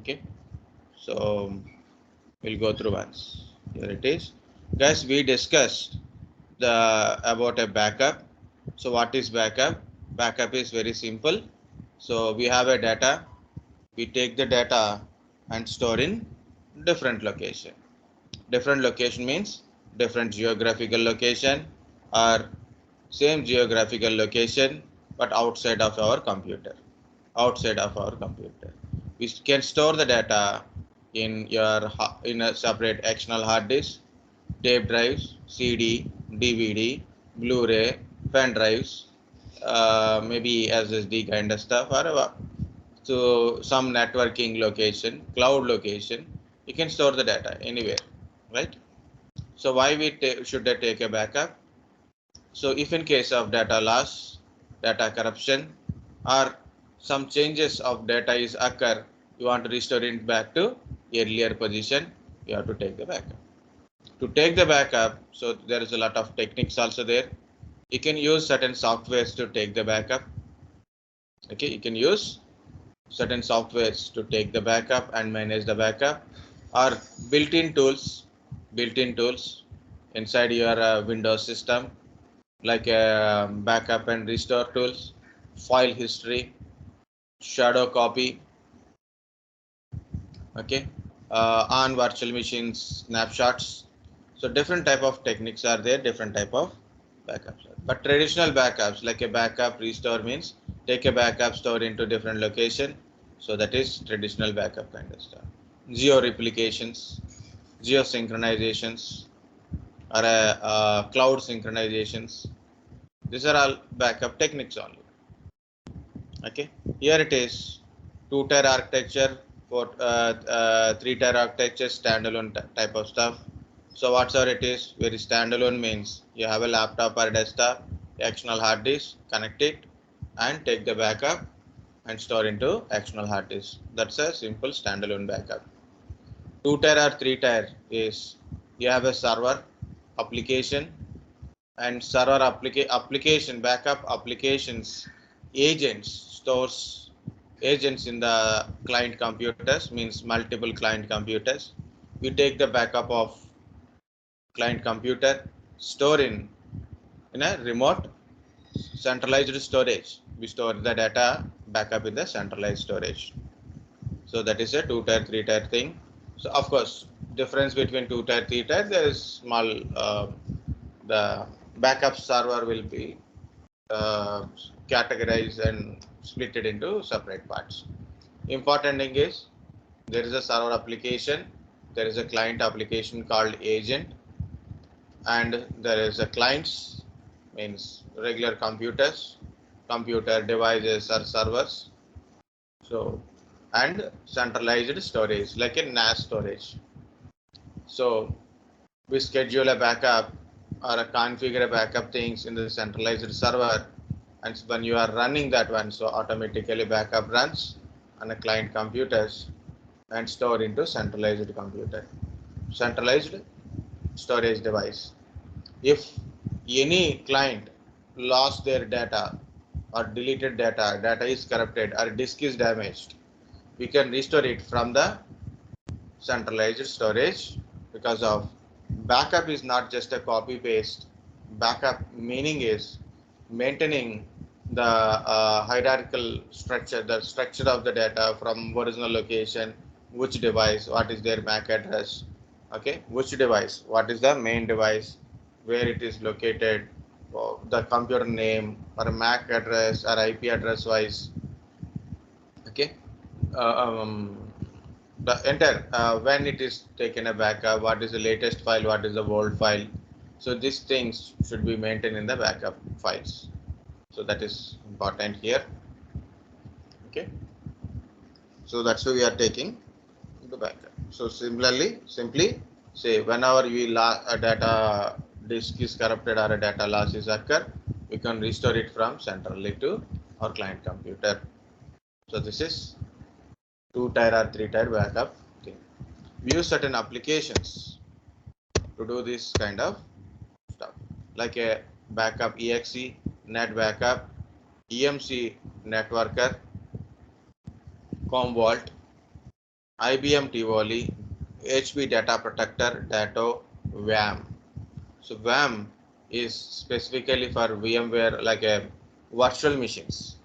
Okay, so we'll go through once. Here it is, guys. We discussed about a backup. So what is backup? Backup is very simple. So we have a data, we take the data and store in different location. Different location means different geographical location or same geographical location but outside of our computer. Outside of our computer, we can store the data in your in a separate external hard disk, tape drives, CD, DVD, Blu-ray, pen drives, maybe SSD kind of stuff, or so some networking location, cloud location. You can store the data anywhere, right? So why we should I take a backup? So if in case of data loss, data corruption, or some changes of data is occur, you want to restore it back to earlier position, you have to take the backup. To take the backup, so there is a lot of techniques also there. You can use certain softwares to take the backup. Okay, you can use certain softwares to take the backup and manage the backup, or built-in tools inside your Windows system, like backup and restore tools, file history, shadow copy. Okay, on virtual machines, snapshots. So different type of techniques are there, different type of backups. But traditional backups, like a backup restore, means take a backup, store into different location. So that is traditional backup kind of stuff. Geo replications, geo synchronizations, or cloud synchronizations. These are all backup techniques only. Okay, here it is, two-tier architecture, for three-tier architecture, standalone type of stuff. So whatever it is, very standalone means you have a laptop or desktop, external hard disk, connect it and take the backup and store into external hard disk. That's a simple standalone backup. Two-tier or three-tier is you have a server application, and server application backup applications agents stores agents in the client computers, means multiple client computers. You take the backup of client computer, store in a remote centralized storage. We store the data backup in the centralized storage. So that is a two-tier, three-tier thing. So of course, difference between two-tier, three-tier, there is small. The backup server will be categorized and split it into separate parts. Important thing is there is a server application, there is a client application called agent, and there is a clients, means regular computers, computer devices or servers. So, and centralized storage like a NAS storage. So we schedule a backup or a configure a backup things in the centralized server, and when you are running that one, so automatically backup runs on a client computers and store into centralized computer, centralized storage device. If any client lost their data or deleted data is corrupted or disk is damaged, we can restore it from the centralized storage, because of backup is not just a copy paste. Backup meaning is maintaining the hierarchical structure, the structure of the data from original location, which device, what is their MAC address, okay, which device, what is the main device, where it is located, the computer name or MAC address or IP address wise, okay, the entire when it is taken a backup, what is the latest file, what is the old file. So these things should be maintained in the backup files. So that is important here. Okay, so that's why we are taking the backup. So similarly, simply say whenever a data disk is corrupted or a data loss is occur, we can restore it from centrally to our client computer. So this is two-tier or three-tier backup thing. We use certain applications to do this kind of stuff, like a backup exe, net backup, EMC networker, com vault, IBM Tivoli, HP Data Protector, Dato, WAM. So WAM is specifically for VMware, like a virtual machines.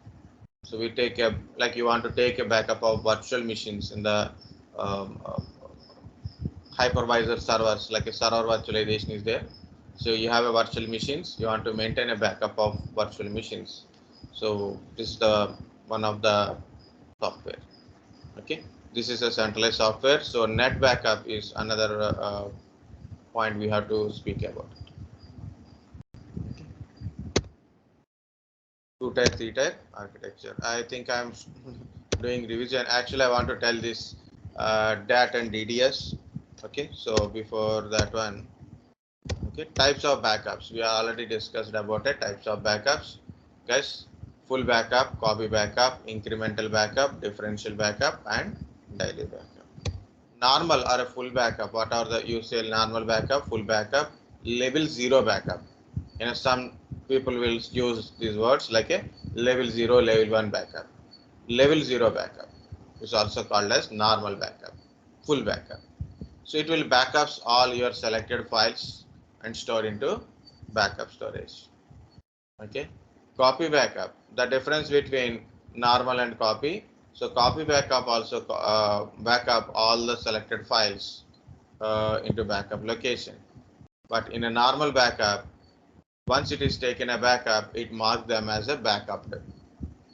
So we take a, like you want to take a backup of virtual machines in the um, uh, hypervisor servers, like a server virtualization is there. So you have a virtual machines, you want to maintain a backup of virtual machines. So this is the one of the software. Okay, this is a centralized software. So net backup is another point we have to speak about. Two type, three type architecture. I think I'm doing revision. Actually, I want to tell this DAT and DDS. Okay, so before that one, okay, types of backups. We already discussed about it. Types of backups, guys. Full backup, copy backup, incremental backup, differential backup, and daily backup. Normal or a full backup. What are the usual normal backup, full backup, level 0 backup? Some people will use these words like a level 0, level 1 backup. Level 0 backup is also called as normal backup, full backup. So it will backups all your selected files and store into backup storage. Okay. Copy backup. The difference between normal and copy. So copy backup also backup all the selected files into backup location. But in a normal backup, once it is taken a backup, it marks them as a backup.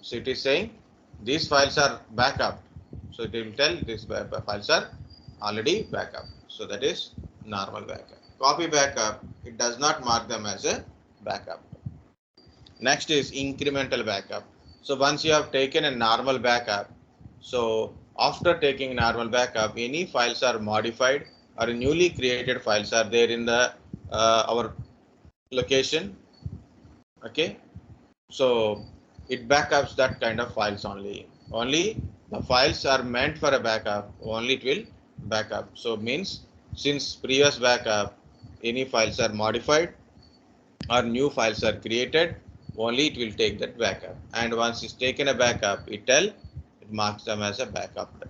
So it is saying these files are backup. So it will tell these files are already backup. So that is normal backup. Copy backup, it does not mark them as a backup. Next is incremental backup. So once you have taken a normal backup, so after taking normal backup, any files are modified or newly created files are there in the our location. Okay, so it backups that kind of files only. Only the files are meant for a backup. Only it will backup. So means since previous backup, any files are modified or new files are created, only it will take that backup. And once it's taken a backup, it marks them as a backup.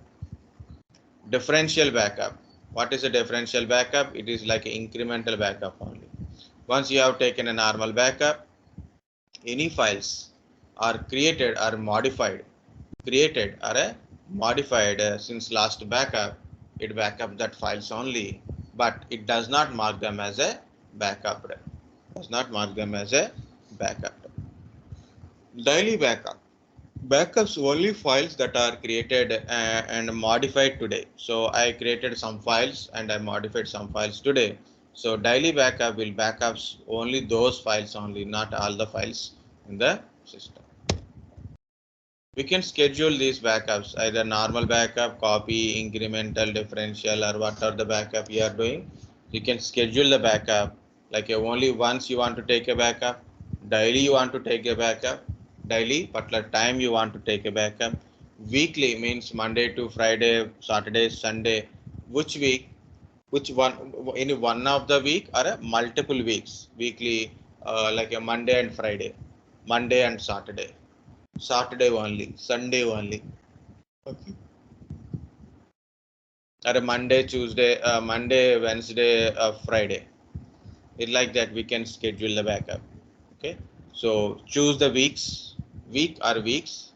Differential backup. What is a differential backup? It is like an incremental backup only. Once you have taken a normal backup, any files are created or modified, since last backup, it backup that files only, but it does not mark them as a backup. Does not mark them as a backup. Daily backup. Backups only files that are created and modified today. So I created some files and I modified some files today. So daily backup will backups only those files only, not all the files in the system. We can schedule these backups, either normal backup, copy, incremental, differential, or what are the backup you are doing. You can schedule the backup like only once you want to take a backup, daily you want to take a backup, daily particular time you want to take a backup. Weekly means Monday to Friday, Saturday, Sunday. Which week? Which one? Any one of the week or a multiple weeks? Weekly, like a Monday and Friday, Monday and Saturday. Saturday only, Sunday only. Okay. Or Monday, Tuesday, Monday, Wednesday, Friday. It like that we can schedule the backup. Okay. So choose the week or weeks,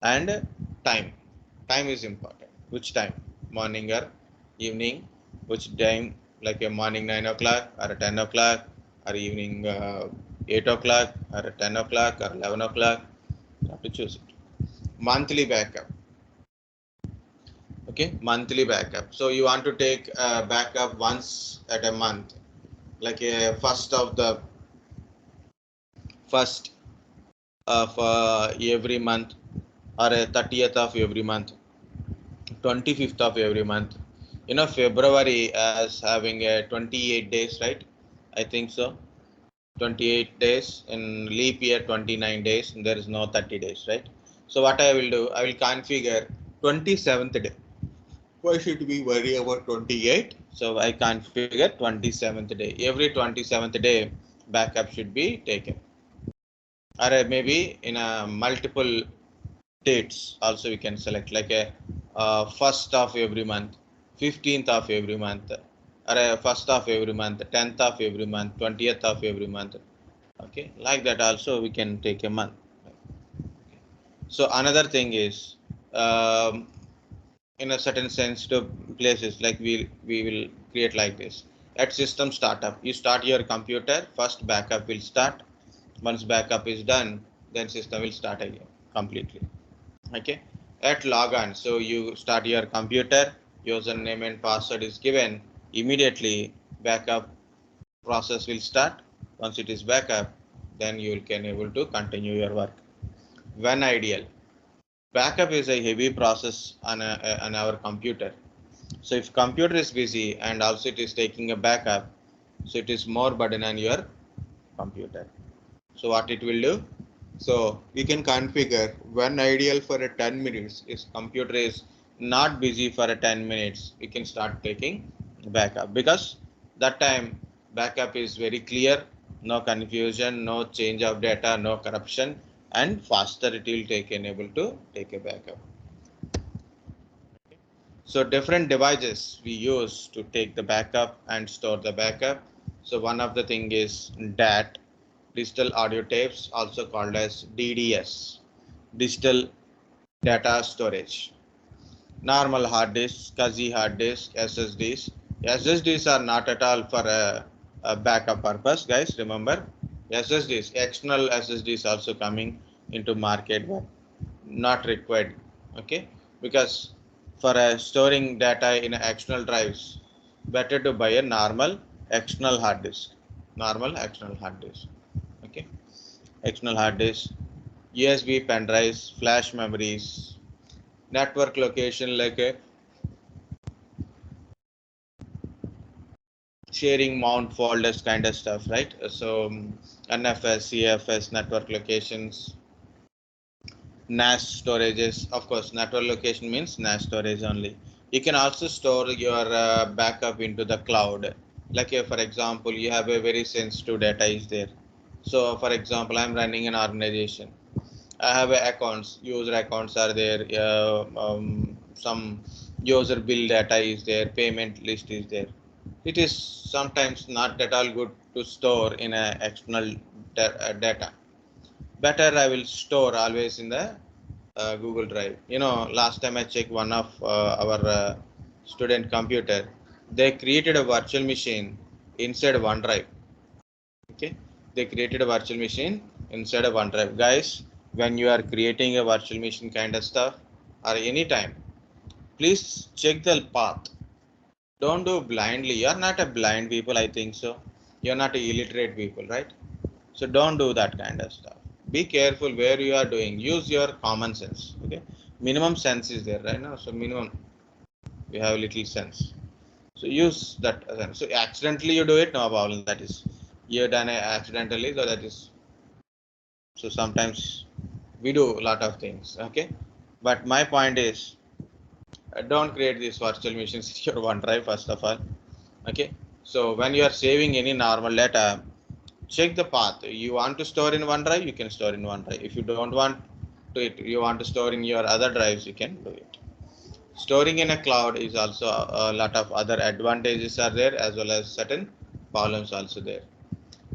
and time. Time is important. Which time? Morning or evening? Which time? Like a morning 9 o'clock or 10 o'clock or evening 8 o'clock or 10 o'clock or 11 o'clock. You have to choose it. Monthly backup. Okay, monthly backup. So you want to take a backup once at a month, like a first of every month, or a 30th of every month, 25th of every month. February as having a 28 days, right? I think so. 28 days in leap year, 29 days, and there is no 30 days, right? So what I will do, I will configure 27th day. Why should we worry about 28? So I configure 27th day. Every 27th day, backup should be taken. Or maybe in a multiple dates also we can select, like a first of every month, 15th of every month, or first of every month, 10th of every month, 20th of every month. Okay, like that also we can take a month. So another thing is, in a certain sensitive places, like we will create like this. At system startup, you start your computer, first backup will start. Once backup is done, then system will start again completely. Okay, at logon, so you start your computer, username and password is given, immediately backup process will start. Once it is backup, then you can able to continue your work. When ideal, backup is a heavy process on our computer. So if computer is busy and also it is taking a backup, so it is more burden on your computer. So what it will do? So we can configure when ideal for a 10 minutes. If computer is not busy for a 10 minutes, we can start taking backup, because that time backup is very clear, no confusion, no change of data, no corruption, and faster it will take enable to take a backup. So different devices we use to take the backup and store the backup. So one of the thing is DAT, digital audio tapes, also called as DDS, digital data storage. Normal hard disks, SCSI hard disks, SSDs. SSDs are not at all for a backup purpose, guys. Remember, SSDs, external SSDs also coming into market, but not required. Okay, because for storing data in external drives, better to buy a normal external hard disk. Normal external hard disk. Okay, external hard disk, USB pen drives, flash memories, network location like a sharing mount folders kind of stuff, right? So NFS, CFS, network locations, NAS storages. Of course, network location means NAS storage only. You can also store your backup into the cloud. Like for example, you have a very sensitive data is there. So for example, I'm running an organization. I have accounts, user accounts are there, some user bill data is there, payment list is there. It is sometimes not at all good to store in a external data. Better I will store always in the Google Drive. You know, last time I checked one of our student computer, they created a virtual machine inside OneDrive. Okay, they created a virtual machine inside of OneDrive. Guys, when you are creating a virtual machine kind of stuff or anytime, please check the path. Don't do blindly. You're not a blind people, I think so. You're not a illiterate people, right? So don't do that kind of stuff. Be careful where you are doing. Use your common sense. Okay, minimum sense is there right now. So minimum, we have little sense. So use that. So accidentally you do it, no problem. That is, you done it accidentally, so that is. So sometimes we do a lot of things. Okay, but my point is, don't create these virtual machines in your OneDrive first of all. Okay, so when you are saving any normal data, check the path. You want to store in OneDrive, you can store in OneDrive. If you don't want to it, you want to store in your other drives, you can do it. Storing in a cloud is also a lot of other advantages are there, as well as certain problems also there.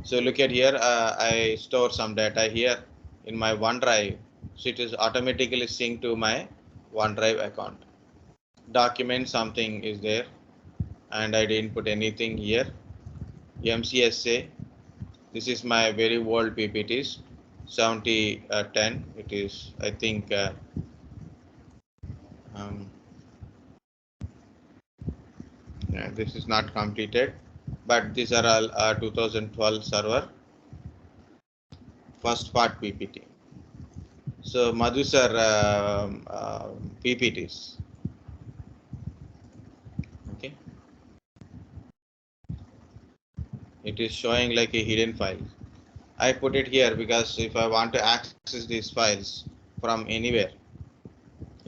So look at here, I store some data here in my OneDrive, so it is automatically synced to my OneDrive account. Document something is there, and I didn't put anything here. MCSA, this is my very old PPTs, 7010. It is, I think, yeah, this is not completed, but these are all 2012 server first part PPT. So Madhu sir, PPTs. Okay, it is showing like a hidden file. I put it here because if I want to access these files from anywhere,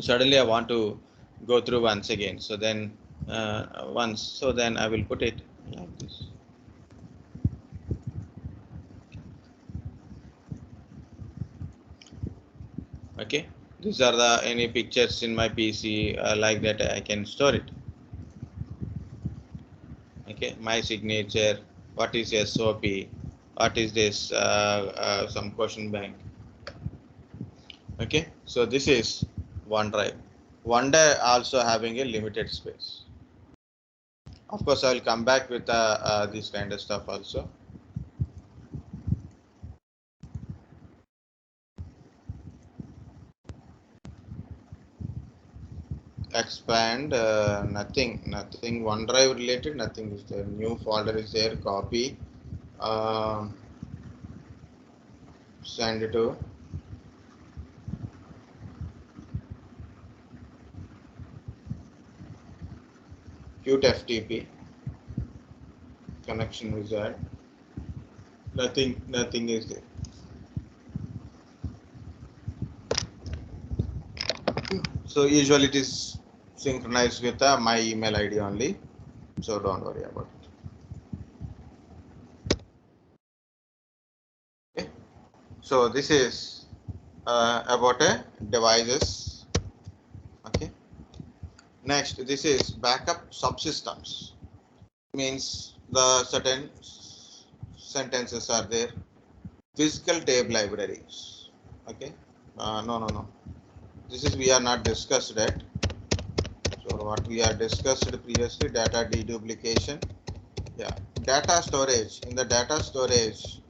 suddenly I want to go through once again. So then so then I will put it like this. Okay, these are the any pictures in my PC like that I can store it. Okay, my signature, what is SOP, what is this some question bank. Okay, so this is OneDrive. OneDrive also having a limited space. Of course, I will come back with this kind of stuff also. Expand, nothing OneDrive related, nothing is there. New folder is there, copy, send it to Qt FTP, connection wizard, nothing is there. So usually it is synchronized with my email ID only, so don't worry about it. Okay. So this is about devices. Okay. Next, this is backup subsystems. Means the certain sentences are there. Physical tape libraries. Okay. No. This is we are not discussed that. So what we are discussed previously, data deduplication. Yeah, data storage. In the data storage,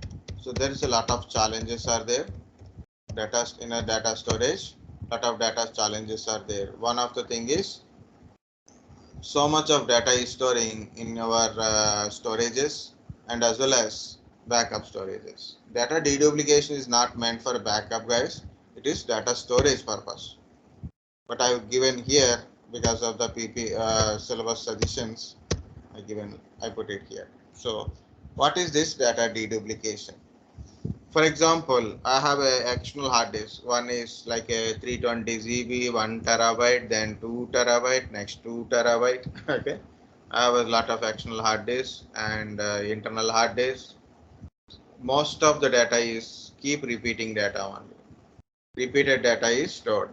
so there is a lot of challenges are there. Data in a data storage, lot of data challenges are there. One of the thing is so much of data is storing in our storages and as well as backup storages. Data deduplication is not meant for backup, guys. It is data storage purpose. But I have given here because of the PP syllabus suggestions. I put it here. So what is this data deduplication? For example, I have a external hard disk. One is like a 320 GB, 1 terabyte, then 2 terabyte, next 2 terabyte. Okay. I have a lot of external hard disk and internal hard disk. Most of the data is keep repeating data only. Repeated data is stored.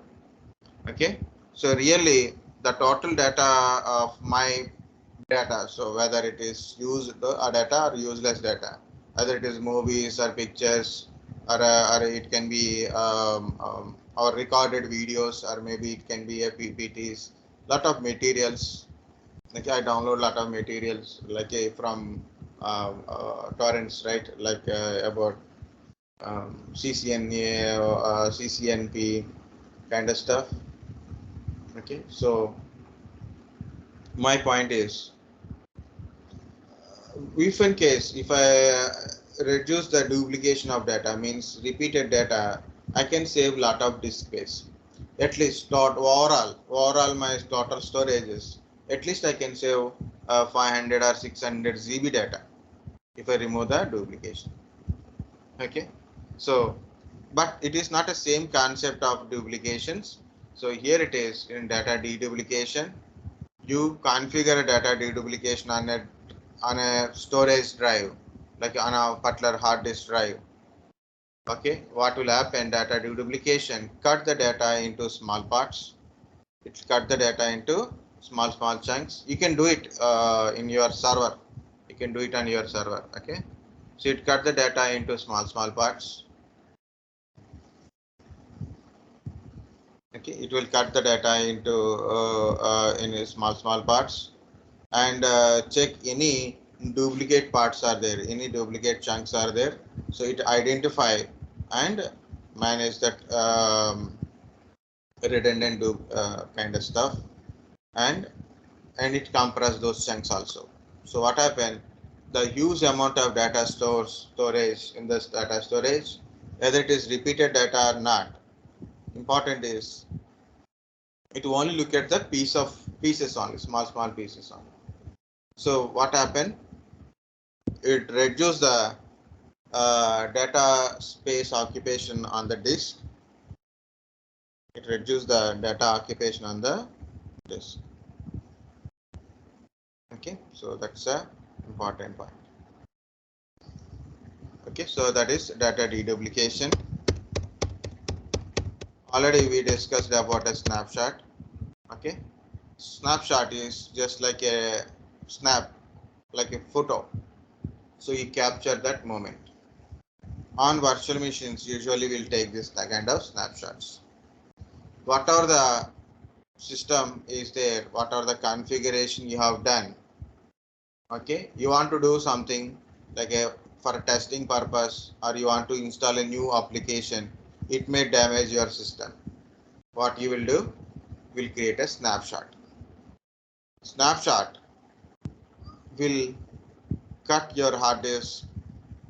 Okay. So really the total data of my data, so whether it is used data or useless data, whether it is movies or pictures or it can be or recorded videos, or maybe it can be a PPTs, lot of materials. Like I download lot of materials like from torrents, right? Like about CCNA or CCNP kind of stuff. Okay, so my point is, if in case if I reduce the duplication of data, means repeated data, I can save lot of disk space. At least overall my total storages, at least I can save 500 or 600 GB data if I remove the duplication. Okay, so but it is not the same concept of duplications. So here it is in data deduplication. You configure a data deduplication on a storage drive, like on a particular hard disk drive. Okay, what will happen? Data deduplication, cut the data into small parts. It's cut the data into small chunks. You can do it in your server. You can do it on your server. Okay, so it cut the data into small parts. Okay, it will cut the data into in small parts, and check any duplicate parts are there, any duplicate chunks are there. So it identify and manage that redundant kind of stuff, and it compress those chunks also. So what happened? The huge amount of data storage in this data storage, whether it is repeated data or not, important is it only look at the pieces only, small pieces only. So what happened? It reduces the data space occupation on the disk. It reduces the data occupation on the disk. Okay, so that's a important point. Okay, so that is data deduplication. Already we discussed about a snapshot. Okay, snapshot is just like a snap, like a photo. So you capture that moment. On virtual machines, usually we'll take this kind of snapshots. Whatever the system is there, whatever the configuration you have done, okay, you want to do something like a for a testing purpose, or you want to install a new application, it may damage your system. What you will do, will create a snapshot. Snapshot will cut your hard disk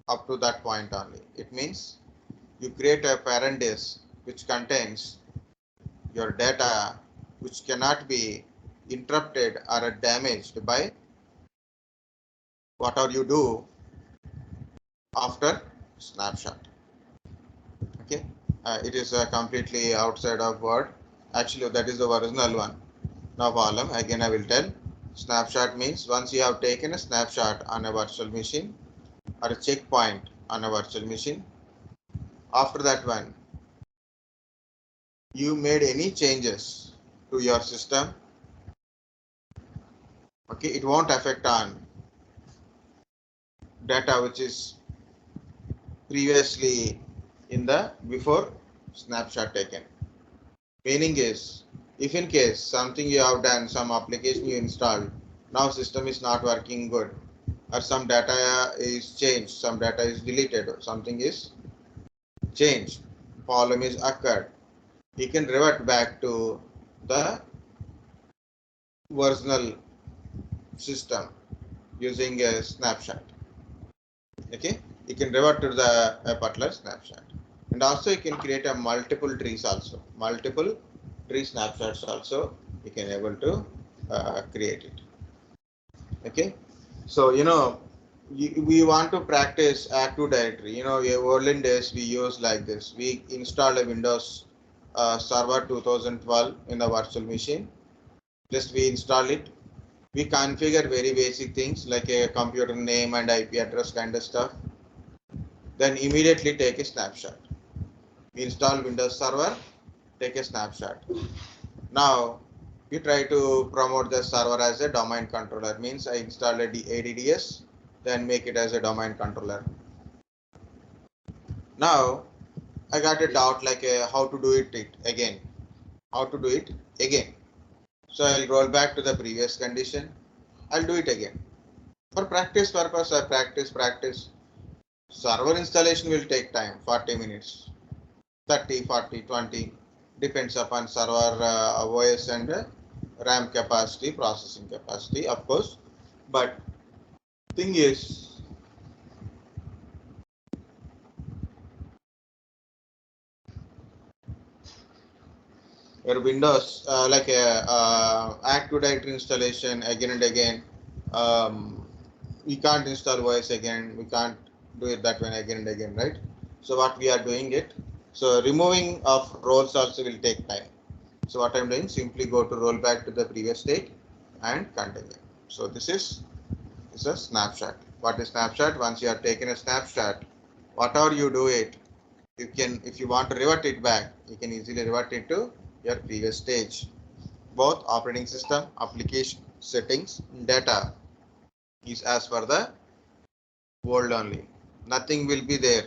up to that point only. It means you create a parent disk which contains your data, which cannot be interrupted or damaged by whatever you do after snapshot. Okay, it is completely outside of Word. Actually, that is the original one. No problem. Again, I will tell. Snapshot means once you have taken a snapshot on a virtual machine or a checkpoint on a virtual machine, after that one, you made any changes to your system, okay, it won't affect on data which is previously in the before snapshot taken. Meaning is, if in case something you have done, some application you installed, now system is not working good, or some data is changed, some data is deleted, or something is changed, problem is occurred, you can revert back to the original system using a snapshot. Okay, you can revert to the particular snapshot, and also you can create a multiple trees also, multiple tree snapshots also you can able to create it. Okay, so we want to practice Active Directory. Olden days we use like this. We install a Windows Server 2012 in the virtual machine. Just we install it. We configure very basic things like a computer name and IP address kind of stuff. Then immediately take a snapshot. We install Windows Server, take a snapshot. Now we try to promote the server as a domain controller. Means I install a DDS, then make it as a domain controller. Now I got a doubt like how to do it again. How to do it again. So I'll roll back to the previous condition. I'll do it again. For practice purpose, I practice. Server installation will take time, 40 minutes, 30, 40, 20, depends upon server OS and RAM capacity, processing capacity, of course. But thing is, your Windows like a Active Directory installation again and again, we can't install OS again. We can't do it that way again and again, right? So what we are doing it. So removing of roles also will take time. So what I'm doing, simply go to roll back to the previous state and continue. So this is a snapshot. What is snapshot? Once you have taken a snapshot, whatever you do it, you can, if you want to revert it back, you can easily revert it to your previous stage. Both operating system, application settings, data is as per the world only. Nothing will be there.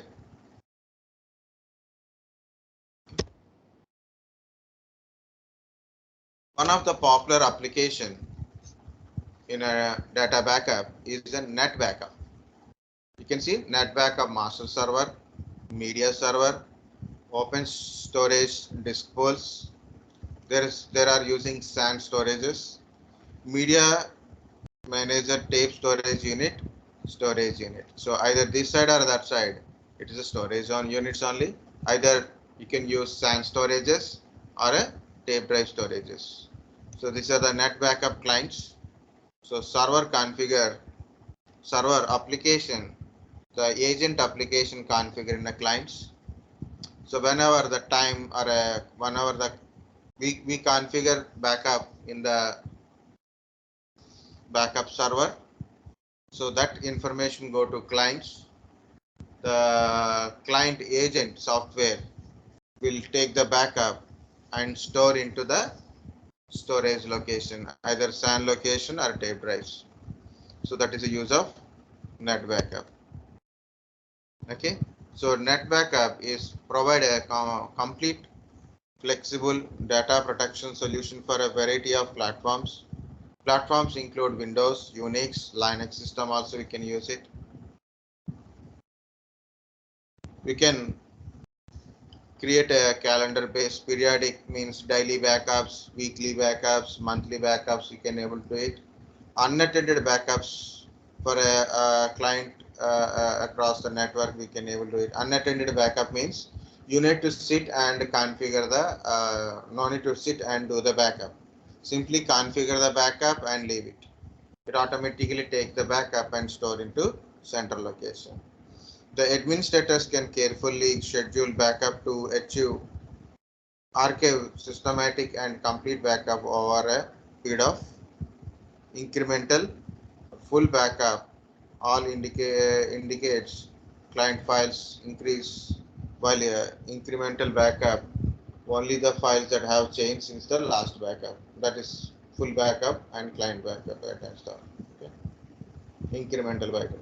One of the popular application in a data backup is a net backup. You can see net backup master server, media server, open storage disk pools. There are using SAN storages, media manager tape storage unit. So either this side or that side, it is a storage on units only. Either you can use SAN storages or a tape drive storages. So these are the net backup clients. So server configure, server application, the agent application configure in the clients. So whenever the time or whenever the we configure backup in the backup server, so that information go to clients. The client agent software will take the backup and store into the storage location, either SAN location or tape drives. So that is the use of net backup. Okay, so net backup is provide a complete flexible data protection solution for a variety of platforms. Platforms include Windows, Unix, Linux system also we can use it. We can create a calendar based periodic, means daily backups, weekly backups, monthly backups you can able to it. Unattended backups for a client across the network we can able to it. Unattended backup means you need to sit and configure the no need to sit and do the backup. Simply configure the backup and leave it. It automatically takes the backup and store into central location. The administrators can carefully schedule backup to achieve archive systematic and complete backup over a period of incremental full backup. All indicates client files increase, while incremental backup only the files that have changed since the last backup. That is full backup and client backup and stuff. Okay. Incremental backup.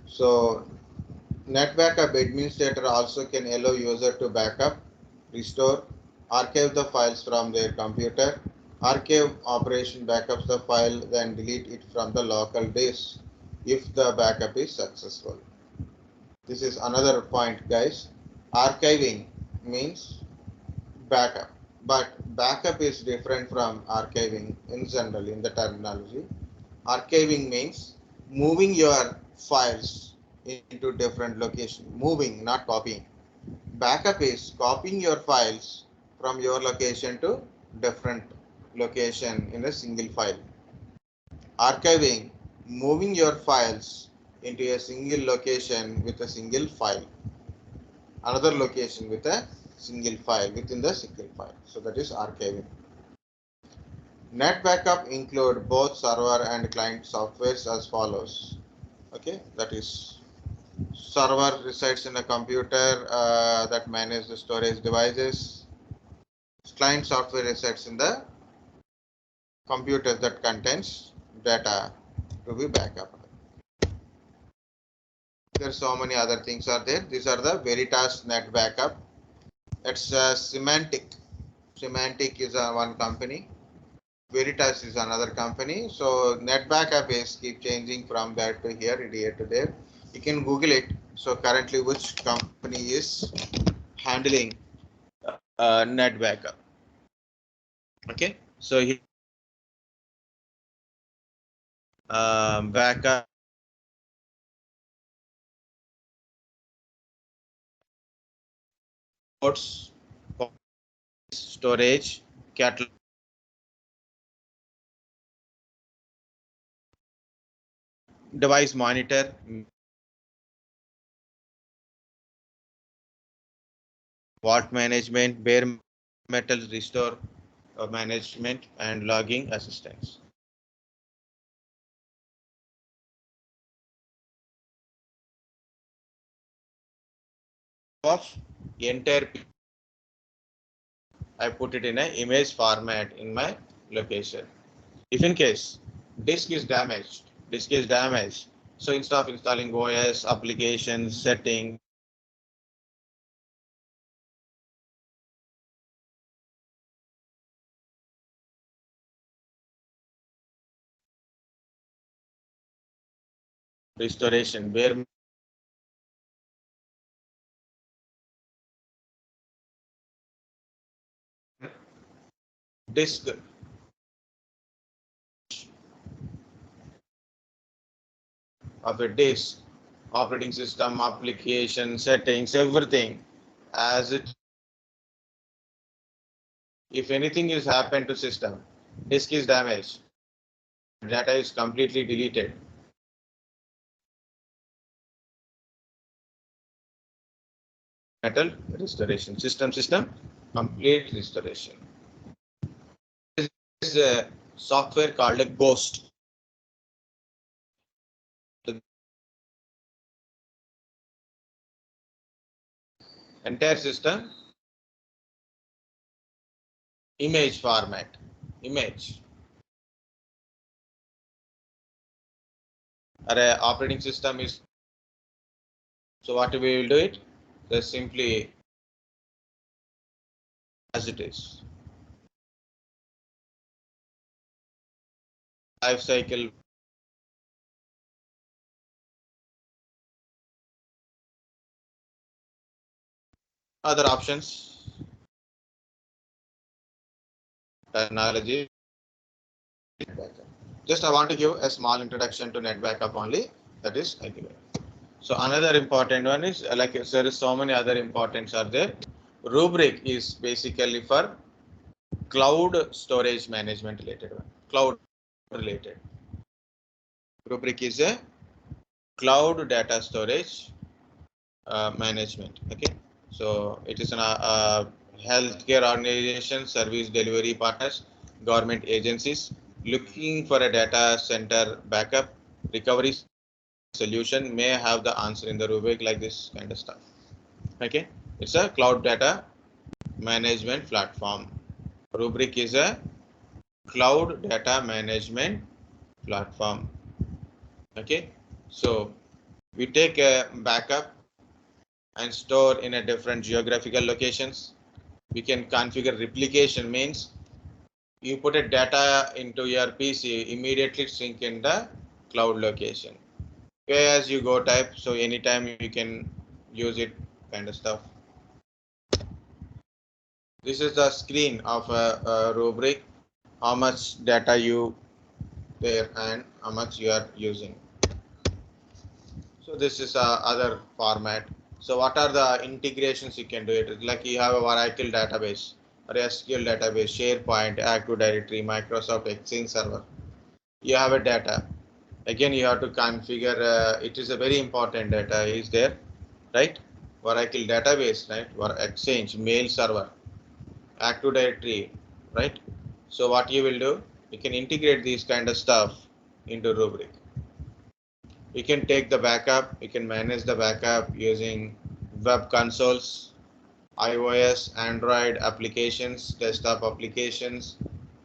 So net backup administrator also can allow user to backup, restore, archive the files from their computer. Archive operation backups the file, then delete it from the local disk if the backup is successful. This is another point, guys. Archiving means backup, but backup is different from archiving in general in the terminology. Archiving means moving your files into different location. Moving, not copying. Backup is copying your files from your location to different location in a single file. Archiving, moving your files into a single location with a single file. Another location with a single file within the single file. So that is archiving. Net backup include both server and client softwares as follows. Okay, that is server resides in a computer that manages the storage devices. Client software resides in the computer that contains data to be backup. There are so many other things are there. These are the Veritas net backup. It's Semantic. Semantic is one company. Veritas is another company. So net backup is keep changing from there to here to there. You can Google it. So currently, which company is handling net backup? Okay. So here, backup ports, storage, catalog, device monitor, vault management, bare metal restore management, and logging assistance. Of entire, I put it in an image format in my location. If in case disk is damaged, so instead of installing OS, applications, setting, restoration, bare disk of a disk, operating system, application, settings, everything as it. If anything is happened to system, disk is damaged, data is completely deleted. Metal restoration, system complete restoration. This is a software called a Ghost. entire system image format, image. Our operating system is, so what we will do it, just simply as it is. Life cycle, other options, technology. Just I want to give a small introduction to net backup only. That is I give it. So another important one is like there is so many other importance are there. Rubric is basically for cloud storage management related one. Cloud related. Rubric is a cloud data storage management. Okay, so it is an healthcare organization, service delivery partners, government agencies looking for a data center backup recovery solution may have the answer in the rubric like this kind of stuff. Okay, it's a cloud data management platform. Rubric is a cloud data management platform. Okay, so we take a backup and store in a different geographical locations. We can configure replication, means you put a data into your PC, immediately sync in the cloud location. Pay as you go type, so anytime you can use it kind of stuff. This is the screen of a rubric, how much data you there and how much you are using. So this is other format. So what are the integrations you can do it? Like you have a Oracle database or SQL database, SharePoint, Active Directory, Microsoft Exchange server. You have a data. Again, you have to configure. It is a very important data is there, right? Oracle database, right? Or Exchange, mail server, Active Directory, right? So what you will do, you can integrate these kind of stuff into Rubric. You can take the backup, you can manage the backup using web consoles, iOS, Android applications, desktop applications.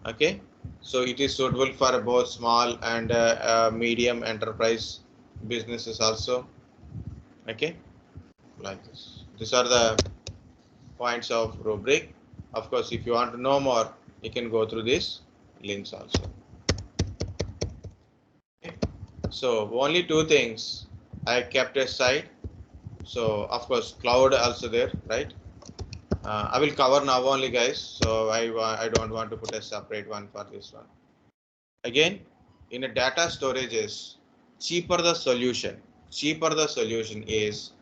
Okay, so it is suitable for both small and medium enterprise businesses also. Okay, like this. These are the points of rubric. Of course, if you want to know more, you can go through these links also. Okay. So only two things I kept aside. So of course, cloud also there, right? I will cover now only, guys. So I don't want to put a separate one for this one. Again, in a data storage is cheaper the solution. Cheaper the solution is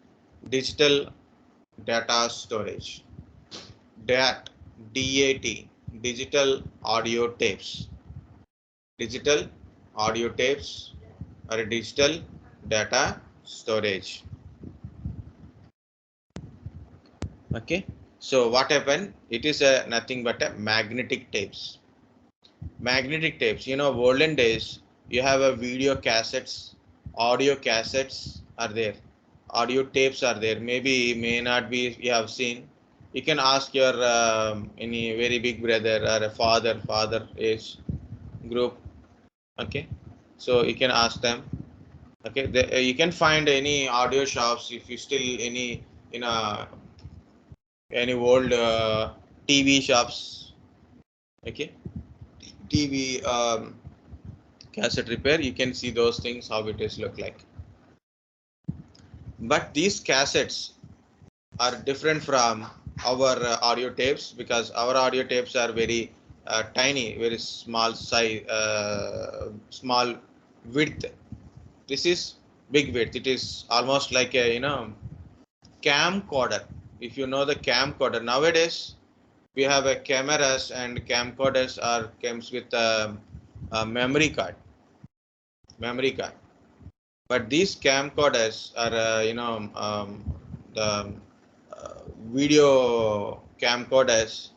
digital data storage. DAT, DAT, digital audio tapes. Digital audio tapes or digital data storage. Okay. So what happened? It is a nothing but a magnetic tapes. Magnetic tapes, you know, olden days you have a video cassettes, audio cassettes are there, audio tapes are there, maybe may not be you have seen. You can ask your any very big brother or a father age group. Okay, so you can ask them. Okay, you can find any audio shops if you still any old TV shops. Okay, TV cassette repair, you can see those things how it is look like. But these cassettes are different from our audio tapes, because our audio tapes are very tiny, very small size, small width. This is big width. It is almost like a camcorder. If you know the camcorder, nowadays we have a cameras and camcorders are comes with a memory card. But these camcorders are the video camcorders,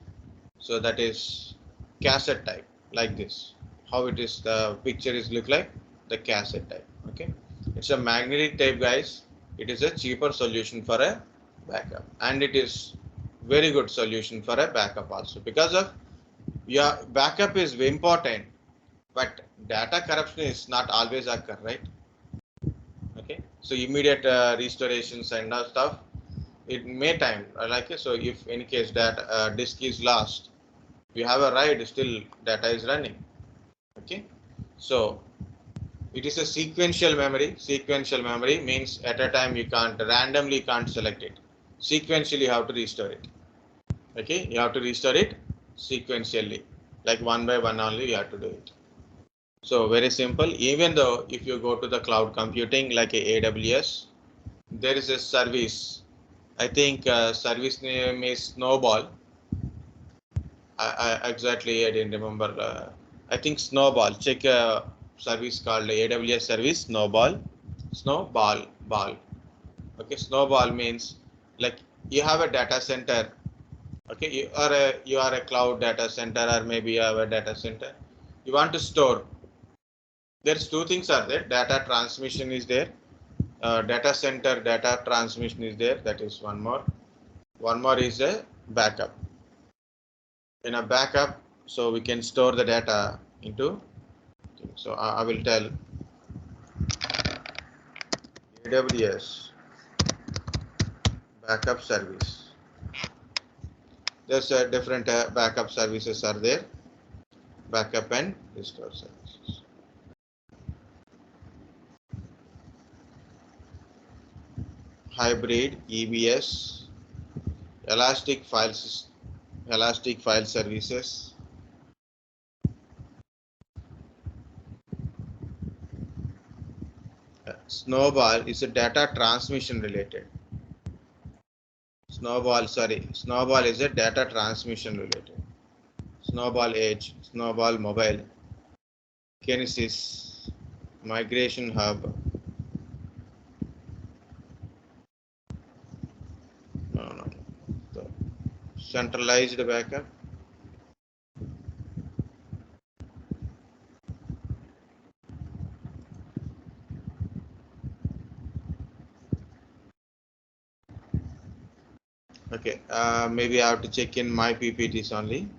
so that is cassette type like this. How it is, the picture is look like the cassette type. Okay, it's a magnetic tape, guys. It is a cheaper solution for a backup, and it is very good solution for a backup also, because of your backup is very important, but data corruption is not always occur, right? Okay, so immediate restorations and stuff, it may time so if in case that disk is lost, you have a write, still data is running. Okay, so it is a sequential memory. Sequential memory means at a time you can't randomly can't select it. Sequentially you have to restore it. Okay, you have to restore it sequentially, like one by one only you have to do it. So very simple. Even though if you go to the cloud computing like a AWS, there is a service. I think service name is Snowball. I didn't remember. I think Snowball. Check a service called AWS service Snowball. Snowball ball. Okay, Snowball means like you have a data center. Okay, you are a cloud data center, or maybe you have a data center. You want to store. There's two things are there. Data transmission is there. Data center data transmission is there. That is one more. One more is a backup. In a backup, so we can store the data into. So I will tell AWS backup service. There's a different backup services are there. Backup and restore services. Hybrid EBS, elastic file services. Snowball is a data transmission related. Snowball is a data transmission related. Snowball Edge, Snowball Mobile, Kinesis, Migration Hub. No. So, centralized backup. Okay, maybe I have to check in my PPTs only.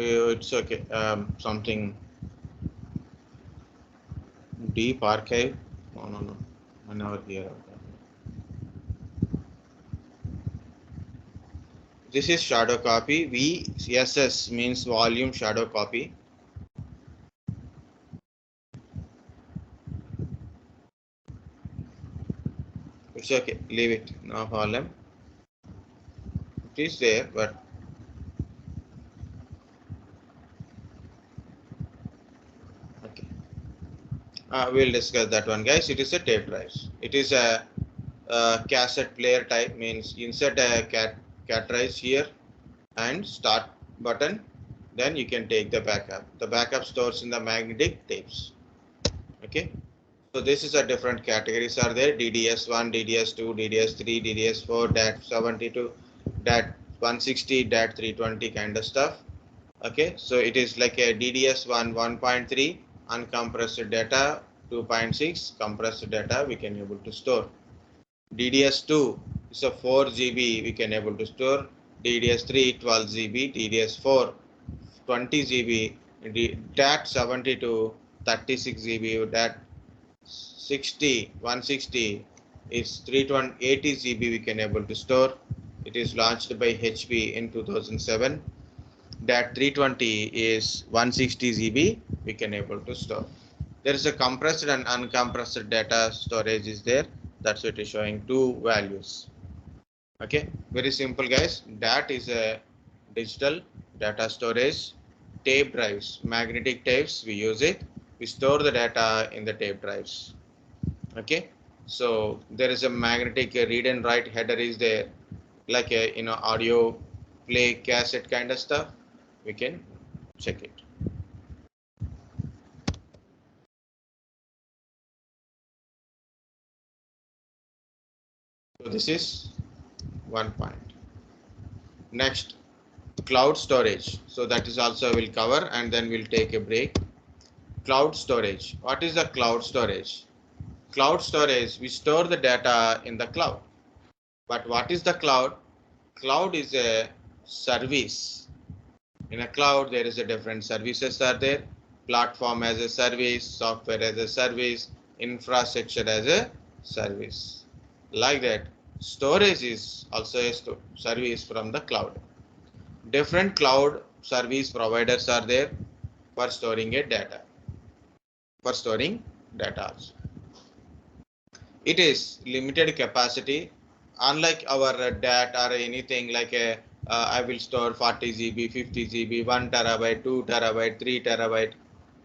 It's okay. Something deep archive. No. I never hear of that. This is shadow copy. VSS means volume shadow copy. It's okay. Leave it. No problem. It is there, but okay. We'll discuss that one, guys. It is a tape drive. It is a cassette player type, means insert a cat drive here and start button, then you can take the backup. The backup stores in the magnetic tapes. Okay, so this is a different categories are there: DDS1, DDS2, DDS3, DDS4, DAT72, DAT160, DAT320 kind of stuff. Okay, so it is like a DDS1 1.3 uncompressed data, 2.6 compressed data we can able to store. DDS2 is a 4 GB we can able to store. DDS3 12 GB, DDS4 20 GB, DAT72 36 GB, DAT 160 is 380 GB we can able to store. It is launched by HP in 2007. DAT 320 is 160 GB we can able to store. There is a compressed and uncompressed data storage is there. That's what is showing two values. Okay, very simple, guys. DAT is a digital data storage. Tape drives, magnetic tapes, we use it. We store the data in the tape drives. Okay, So there is a magnetic read and write header is there, like a audio play cassette kind of stuff. We can check it. So this is one point. Next, cloud storage. So that is also will cover, and then we'll take a break. Cloud storage. What is the cloud storage? Cloud storage, we store the data in the cloud. But what is the cloud? Cloud is a service. In a cloud, there is a different services are there. Platform as a service, software as a service, infrastructure as a service. Like that, storage is also a service from the cloud. Different cloud service providers are there for storing a data. For storing data also. It is limited capacity, unlike our DAT or anything like a I will store 40 GB, 50 GB, 1 terabyte, 2 terabyte, 3 terabyte.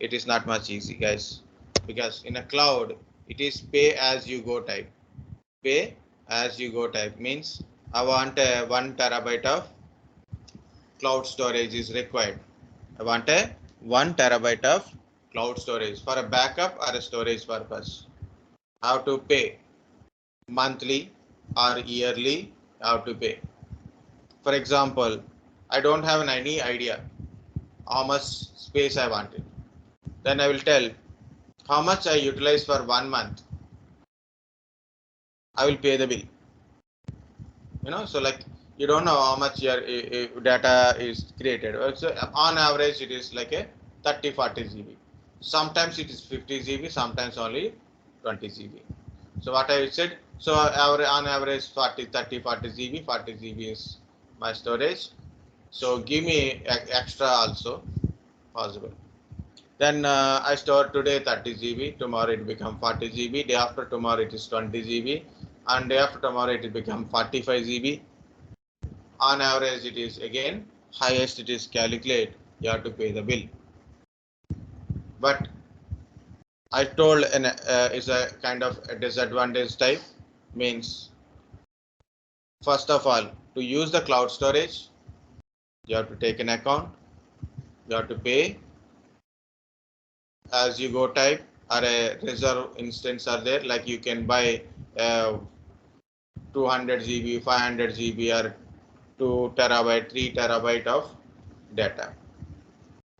It is not much easy, guys, because in a cloud it is pay as you go type. Pay as you go type means I want a 1 terabyte of cloud storage is required. I want a 1 terabyte of cloud storage for a backup or a storage purpose. How to pay? Monthly or yearly, how to pay. For example, I don't have any idea how much space I wanted. Then I will tell how much I utilize for 1 month. I will pay the bill. So like you don't know how much your data is created. So on average, it is like a 30-40 GB. Sometimes it is 50 GB, sometimes only 20 GB. So what I said, so on average 40 GB, 40 GB is my storage. So give me extra also possible. Then I store today 30 GB, tomorrow it become 40 GB, day after tomorrow it is 20 GB, and day after tomorrow it will become 45 GB. On average it is again highest it is calculate, you have to pay the bill. But I told is a kind of a disadvantage type, means first of all, to use the cloud storage, you have to take an account, you have to pay as you go type, or a reserve instance are there, like you can buy 200 GB, 500 GB or 2 terabyte, 3 terabyte of data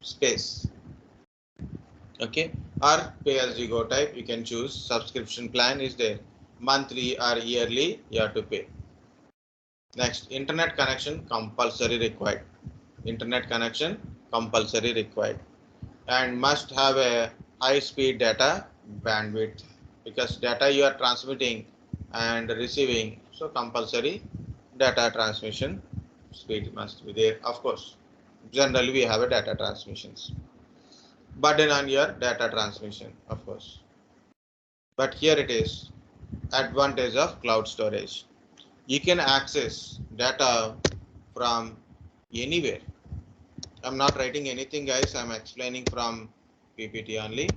space. Okay, or pay as you go type, you can choose subscription plan is there, monthly or yearly you have to pay. Next, internet connection compulsory required. Internet connection compulsory required, and must have a high speed data bandwidth, because data you are transmitting and receiving, so compulsory data transmission speed must be there. Of course, generally we have a data transmissions, burden on your data transmission, of course. But here it is advantage of cloud storage. You can access data from anywhere. I'm not writing anything, guys. I'm explaining from PPT only.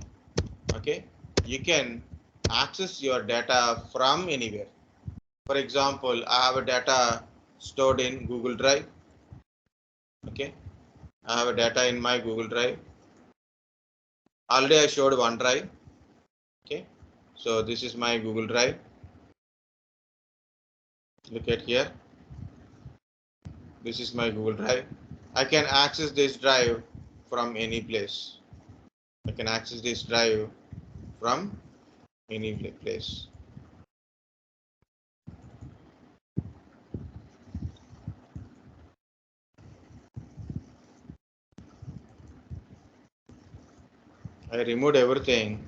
Okay, you can access your data from anywhere. For example, I have a data stored in Google Drive. Okay, I have a data in my Google Drive. Already I showed OneDrive. Okay, so this is my Google Drive. Look at here. This is my Google Drive. I can access this drive from any place. I can access this drive from any place. I removed everything.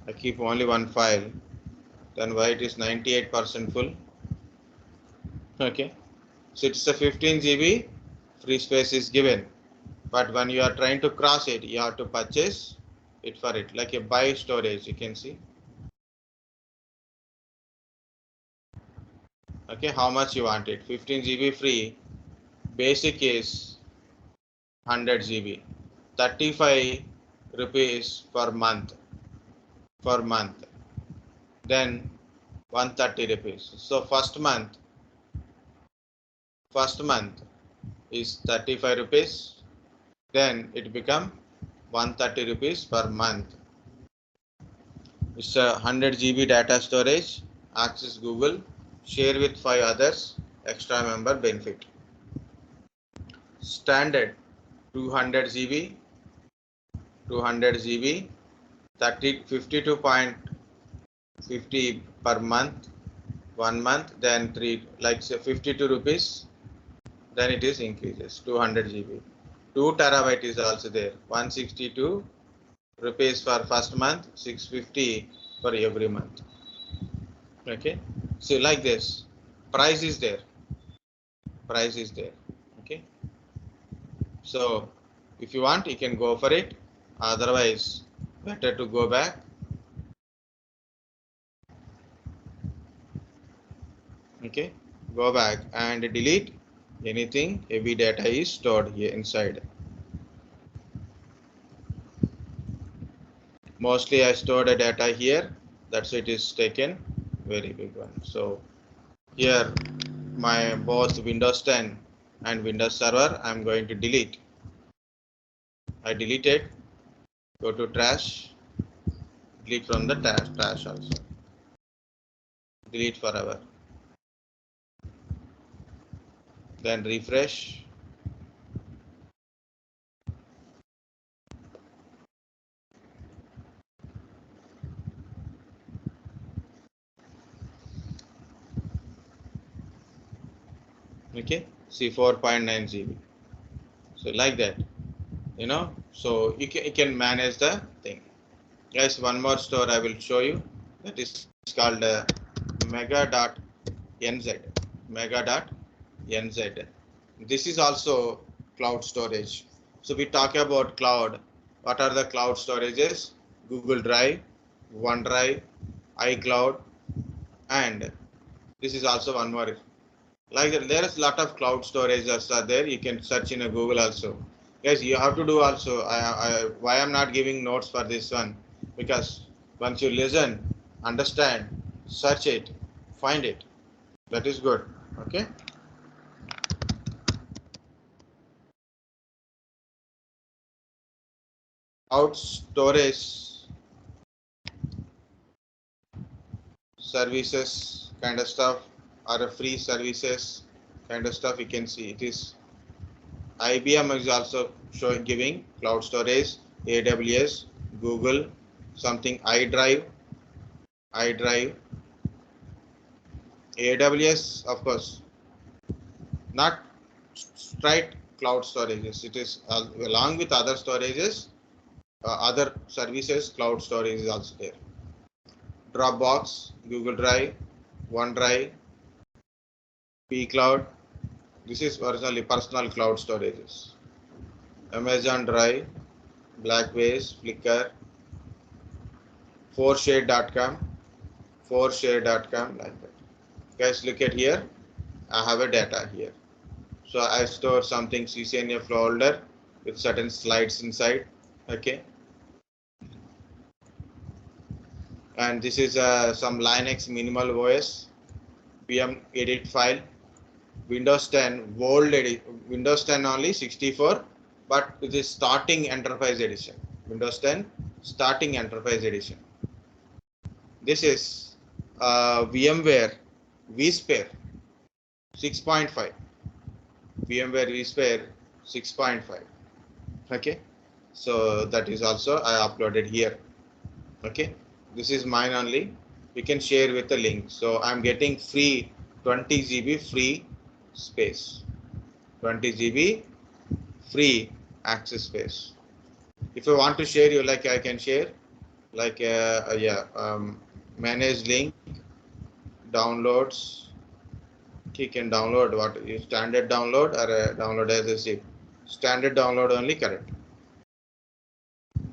I keep only one file. Then why it is 98% full? Okay, so it's a 15 GB free space is given, but when you are trying to cross it, you have to purchase it for it, like a buy storage. You can see. Okay, how much you want it? 15 GB free. Basic is 100 GB. 35 rupees per month. then 130 rupees. So first month is 35 rupees, then it become 130 rupees per month. It's a 100 GB data storage, access Google, share with 5 others, extra member benefit. Standard 200 GB, 52.50 per month, 1 month, then 3, like say 52 rupees, then it is increases 200 GB. 2 terabyte is also there, 162 rupees for first month, 650 for every month. Okay, so like this, price is there, okay. So if you want, you can go for it, otherwise better to go back. Okay, go back and delete anything heavy data is stored here inside. Mostly I stored a data here, that's it is taken very big one. So here my both Windows 10 and Windows Server I'm going to delete. I deleted, go to trash, delete from the trash also, delete forever, then refresh. Okay, see 4.9 GB. So like that, you know, so you can manage the thing. Guys, one more store I will show you, that is called mega.nz. Mega.nz. This is also cloud storage. So we talk about cloud. What are the cloud storages? Google Drive, OneDrive, iCloud, and this is also one more. Like there is a lot of cloud storages are there. You can search in a Google also. Guys, you have to do also. Why I'm not giving notes for this one? Because once you listen, understand, search it, find it. That is good. Okay. Cloud storage services kind of stuff, or a free services kind of stuff. You can see it is IBM is also showing giving cloud storage, AWS, Google, something iDrive, AWS, of course, not straight cloud storages. It is along with other storages, other services, cloud storage is also there. Dropbox, Google Drive, OneDrive, pCloud. This is originally personal cloud storages. Amazon Drive, Blackbase, Flickr, forshare.com, like that. Guys, look at here. I have a data here. So I store something CCNA folder with certain slides inside. Okay. And this is some Linux minimal OS, VM edit file, Windows 10 old edition, Windows 10 only 64, but it is starting enterprise edition. Windows 10 starting enterprise edition. This is VMware vSphere 6.5. VMware vSphere 6.5. Okay, so that is also I uploaded here. Okay, this is mine only. You can share with the link. So I'm getting free 20 GB free space, 20 GB free access space. If you want to share, you like I can share, like manage link, downloads. You can download what you standard download or download as a zip. Standard download only correct.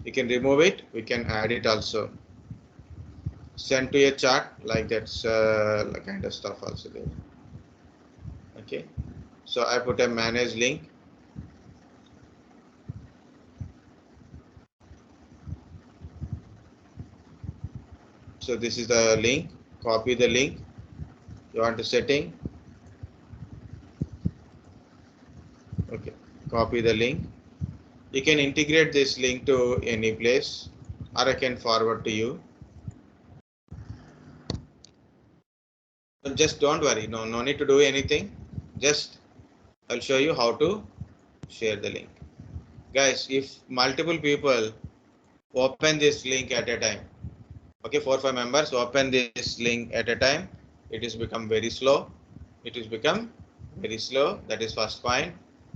You can remove it. We can add it also. Send to a chat, like that's kind of stuff also there. Okay, so I put a manage link. So this is the link. Copy the link. You want to setting. Okay. Copy the link. You can integrate this link to any place, or I can forward to you. Just don't worry. No need to do anything. Just I'll show you how to share the link. Guys, if multiple people open this link at a time, okay, 4 or 5 members open this link at a time, it is become very slow. It is become very slow. That is first point.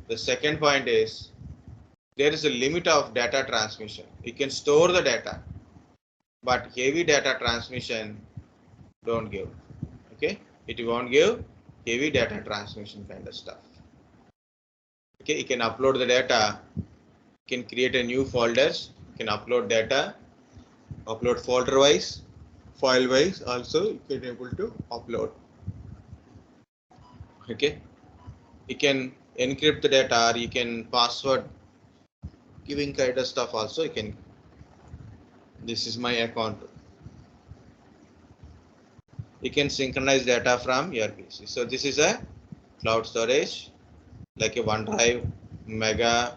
The second point is there is a limit of data transmission. You can store the data, but heavy data transmission don't give. Okay, it won't give heavy data transmission kind of stuff. Okay, you can upload the data, you can create a new folders, you can upload data, upload folder wise, file wise also you can able to upload. Okay, you can encrypt the data, or you can password giving kind of stuff also you can. This is my account. You can synchronize data from your PC. So this is a cloud storage like a OneDrive, Mega.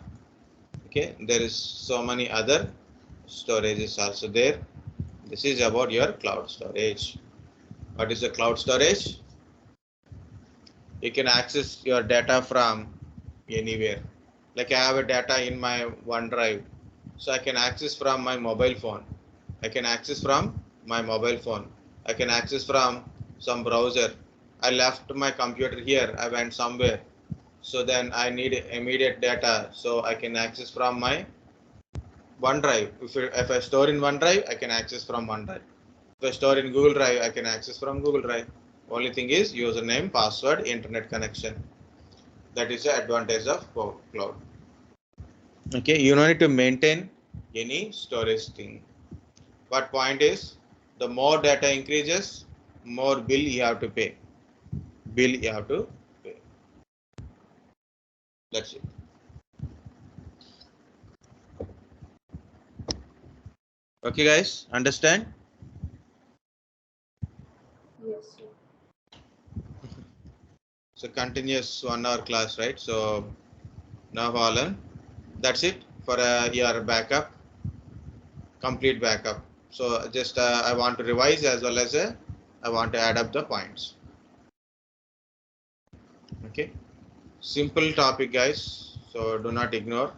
Okay, there is so many other storages also there. This is about your cloud storage. What is the cloud storage? You can access your data from anywhere. Like I have a data in my OneDrive, so I can access from my mobile phone. I can access from my mobile phone. I can access from some browser. I left my computer here. I went somewhere. So then I need immediate data. So I can access from my OneDrive. If I store in OneDrive, I can access from OneDrive. If I store in Google Drive, I can access from Google Drive. Only thing is username, password, internet connection. That is the advantage of cloud. Okay, you don't need to maintain any storage thing. But point is, the more data increases, more bill you have to pay. Bill you have to pay. That's it. Okay, guys, understand? Yes, sir. So continuous 1 hour class, right? So now Alan, that's it for your backup, complete backup. So just I want to revise as well as I want to add up the points. Okay, simple topic, guys. So do not ignore.